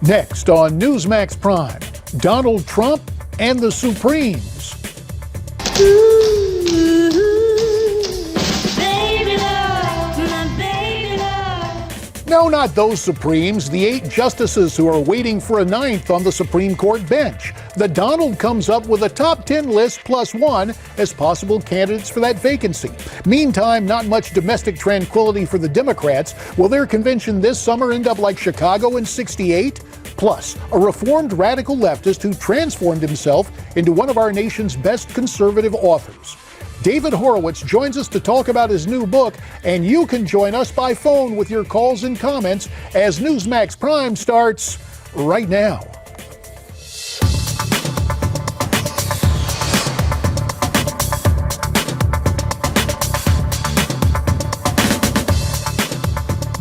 Next on Newsmax Prime, Donald Trump and the Supremes. Baby love, my baby love. No, not those Supremes, the 8 justices who are waiting for a 9th on the Supreme Court bench. The Donald comes up with a top 10 list plus one as possible candidates for that vacancy. Meantime, not much domestic tranquility for the Democrats. Will their convention this summer end up like Chicago in '68? Plus, a reformed radical leftist who transformed himself into one of our nation's best conservative authors. David Horowitz joins us to talk about his new book, and you can join us by phone with your calls and comments as Newsmax Prime starts right now.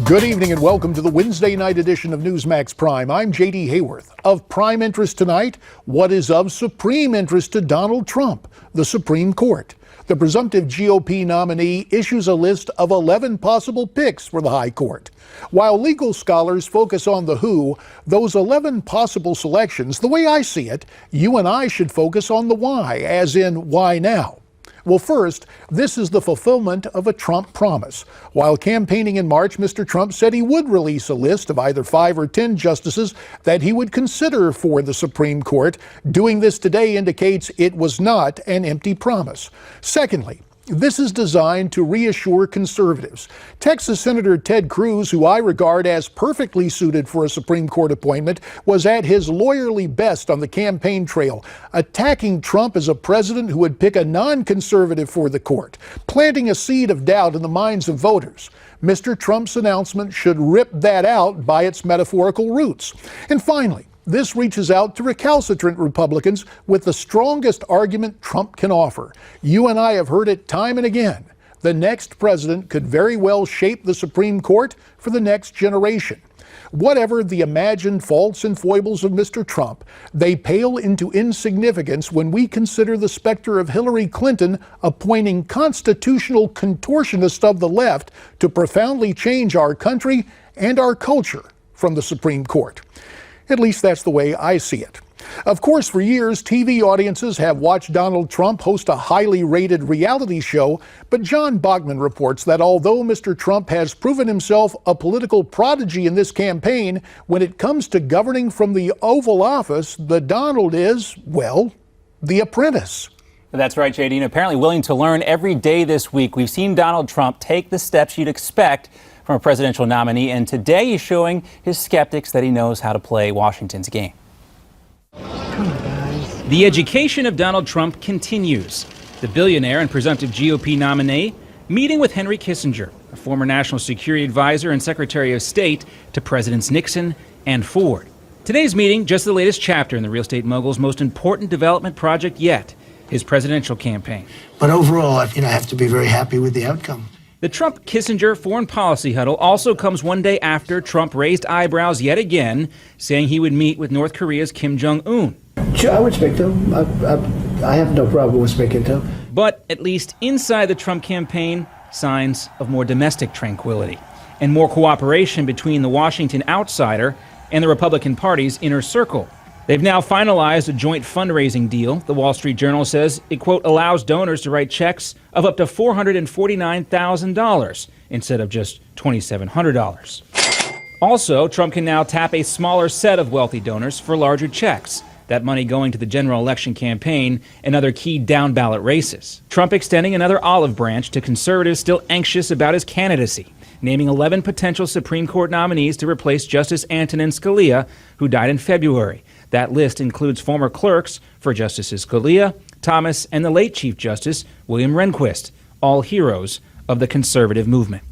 Good evening and welcome to the Wednesday night edition of Newsmax Prime. I'm J.D. Hayworth. Of prime interest tonight, what is of supreme interest to Donald Trump? The Supreme Court. The presumptive GOP nominee issues a list of 11 possible picks for the High Court. While legal scholars focus on the who, those 11 possible selections, the way I see it, you and I should focus on the why, as in why now? Well, first, this is the fulfillment of a Trump promise. While campaigning in March, Mr. Trump said he would release a list of either 5 or 10 justices that he would consider for the Supreme Court. Doing this today indicates it was not an empty promise. Secondly, this is designed to reassure conservatives. Texas Senator Ted Cruz, who I regard as perfectly suited for a Supreme Court appointment, was at his lawyerly best on the campaign trail, attacking Trump as a president who would pick a non-conservative for the court, planting a seed of doubt in the minds of voters. Mr. Trump's announcement should rip that out by its metaphorical roots. And finally, this reaches out to recalcitrant Republicans with the strongest argument Trump can offer. You and I have heard it time and again. The next president could very well shape the Supreme Court for the next generation. Whatever the imagined faults and foibles of Mr. Trump, they pale into insignificance when we consider the specter of Hillary Clinton appointing constitutional contortionists of the left to profoundly change our country and our culture from the Supreme Court. At least that's the way I see it. Of course, for years, TV audiences have watched Donald Trump host a highly rated reality show, but John Bachman reports that although Mr. Trump has proven himself a political prodigy in this campaign, when it comes to governing from the Oval Office, the Donald is, well, the apprentice. That's right, JD, and apparently willing to learn every day this week. We've seen Donald Trump take the steps you'd expect from a presidential nominee, and today he's showing his skeptics that he knows how to play Washington's game. Come on, guys. The education of Donald Trump continues. The billionaire and presumptive GOP nominee meeting with Henry Kissinger, a former national security advisor and Secretary of State to Presidents Nixon and Ford. Today's meeting, just the latest chapter in the real estate mogul's most important development project yet, his presidential campaign. But overall, I have to be very happy with the outcome. The Trump-Kissinger foreign policy huddle also comes one day after Trump raised eyebrows yet again, saying he would meet with North Korea's Kim Jong-un. Sure, I would speak to him. I have no problem with speaking to him. But at least inside the Trump campaign, signs of more domestic tranquility and more cooperation between the Washington outsider and the Republican Party's inner circle. They've now finalized a joint fundraising deal. The Wall Street Journal says it, quote, allows donors to write checks of up to $449,000 instead of just $2,700. Also, Trump can now tap a smaller set of wealthy donors for larger checks, that money going to the general election campaign and other key down-ballot races. Trump extending another olive branch to conservatives still anxious about his candidacy, naming 11 potential Supreme Court nominees to replace Justice Antonin Scalia, who died in February. That list includes former clerks for Justices Scalia, Thomas, and the late Chief Justice William Rehnquist, all heroes of the conservative movement.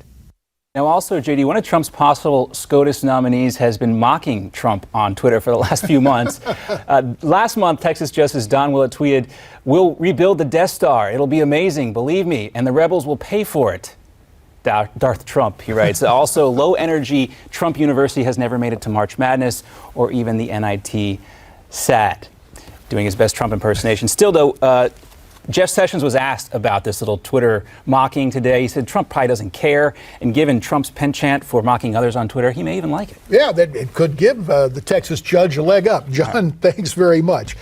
Now also, JD, one of Trump's possible SCOTUS nominees has been mocking Trump on Twitter for the last few months. Last month, Texas Justice Don Willett tweeted, "We'll rebuild the Death Star. It'll be amazing, believe me, and the rebels will pay for it." Darth Trump, he writes. Also, low energy Trump University has never made it to March Madness or even the NIT SAT. Doing his best Trump impersonation. Still, though, Jeff Sessions was asked about this little Twitter mocking today. He said Trump probably doesn't care, and given Trump's penchant for mocking others on Twitter, he may even like it. Yeah, that it could give the Texas judge a leg up. John, thanks very much.